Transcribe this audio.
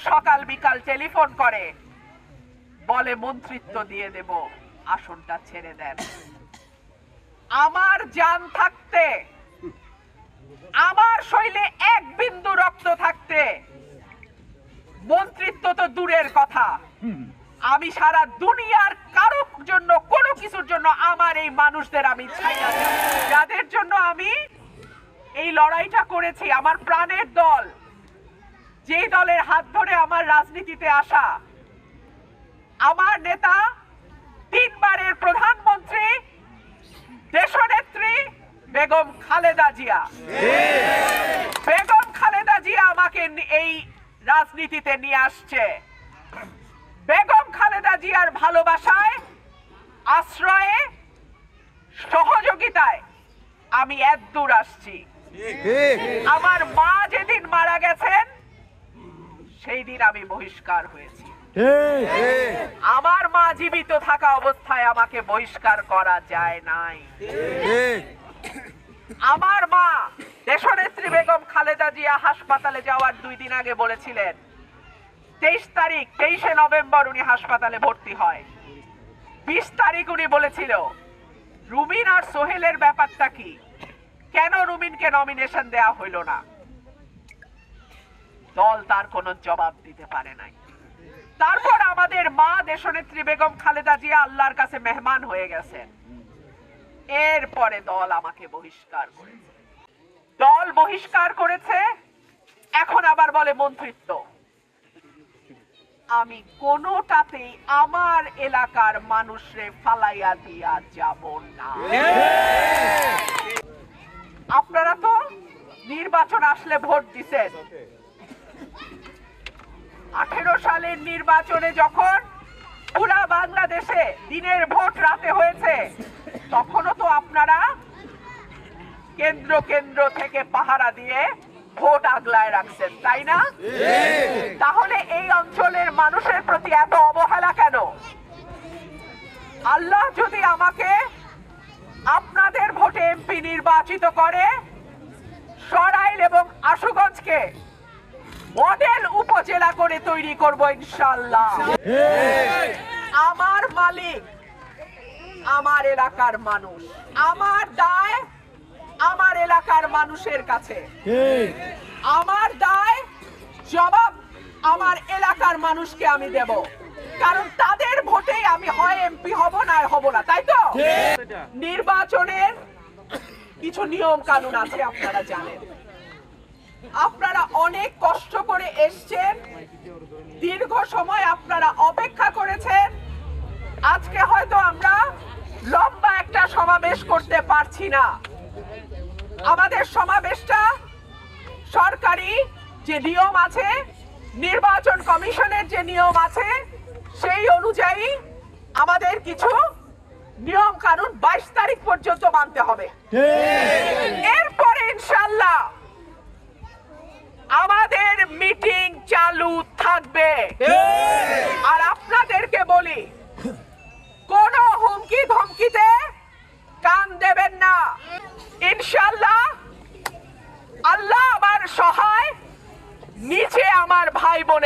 সকাল বিকাল টেলিফোন করে, বলে মন্ত্রিত্ব দিয়ে দেব, আসনটা ছেড়ে দেন। আমার জান থাকতে, আমার শরীরে এক বিন্দু রক্ত থাকতে মন্ত্রিত্ব তো দূরের কথা, আমি সারা দুনিয়ার কারোর জন্য কোনো কিছুর জন্য আমার এই মানুষদের আমি চাই না, যাদের জন্য আমি এই লড়াইটা করেছি, আমার প্রাণের দল, যে দলের হাত ধরে আমার রাজনীতিতে আসা, আমার নেতা, 3 বারের প্রধানমন্ত্রী, দেশনেত্রী বেগম খালেদা জিয়া। বেগম খালেদা জিয়া আমাকে এই রাজনীতিতে নিয়ে আসছে। বেগম খালেদা জিয়ার ভালোবাসায়, আশ্রয়ে, সহযোগিতায় আমি এতদূর আসছি। আমার মা যেদিন মারা গেছেন সেই দিন আমি বহিষ্কার হয়েছি। আমার মা জীবিত থাকা অবস্থায় আমাকে বহিষ্কার করা যায় নাই। আমার মা দেশনেত্রী বেগম খালেদা জিয়া হাসপাতালে যাওয়ার 2 দিন আগে বলেছিলেন, 23 নভেম্বর উনি হাসপাতালে ভর্তি হয়। 20 তারিখ উনি বলেছিল রুমিন আর সোহেলের ব্যাপারটা কি, কেন রুমিনকে নমিনেশন দেয়া হইল না? দল তার কোনো জবাব দিতে পারে নাই। তারপর আমাদের মা দেশনেত্রী বেগম খালেদা জিয়া আল্লাহর কাছে মেহমান হয়ে গেছেন। এরপরে দল আমাকে বহিষ্কার করেছে। দল বহিষ্কার করেছে, এখন আবার বলে মন্ত্রিত্ব। আমি কোনোটাতেই আমার এলাকার মানুষরে ফালাইয়া দিয়া যাব না। আপনারা তো নির্বাচন আসলে ভোট দিছেন। 18 সালের নির্বাচনে যখন পুরা বাংলাদেশে দিনের ভোট রাতে হয়েছে, তখনও তো আপনারা কেন্দ্র কেন্দ্র থেকে পাহারা দিয়ে ভোট আগলায় রাখছেন, তাই না? তাহলে এই অঞ্চলের মানুষের প্রতি এত অবহেলা কেন? আল্লাহ যদি আমাকে আপনাদের ভোটে এমপি নির্বাচিত করে, সরাইল এবং আশুগঞ্জকে মডেল উপজেলা করে তৈরি করব ইনশাআল্লাহ। আমার মালিক আমার এলাকার মানুষ, আমার দায় আমার এলাকার মানুষের কাছে, আমার দায় জবাব আমার এলাকার মানুষকে আমি দেব, কারণ তাদের ভোটেই আমি হয় এমপি হব না হব না, তাই তো? নির্বাচনের কিছু নিয়ম কানুন আছে, আপনারা জানেন। আপনারা অনেক কষ্ট করে এসছেন, দীর্ঘ সময় আপনারা অপেক্ষা করেছেন। আজকে হয়তো আমরা লম্বা একটা সমাবেশ করতে পারছি না। আমাদের সমাবেশটা সরকারি যে নিয়ম আছে, নির্বাচন কমিশনের যে নিয়ম আছে, সেই অনুযায়ী আমাদের কিছু নিয়ম কানুন 22 তারিখ পর্যন্ত মানতে হবে। এরপরে ইনশাআল্লাহ আমাদের মিটিং চালু থাকবে। আর আপনাদেরকে বলি, কোন হুমকি ধমকিতে কান দেবেন না। ইনশাআল্লাহ আল্লাহ আমার সহায়, নিচে আমার ভাই বোনের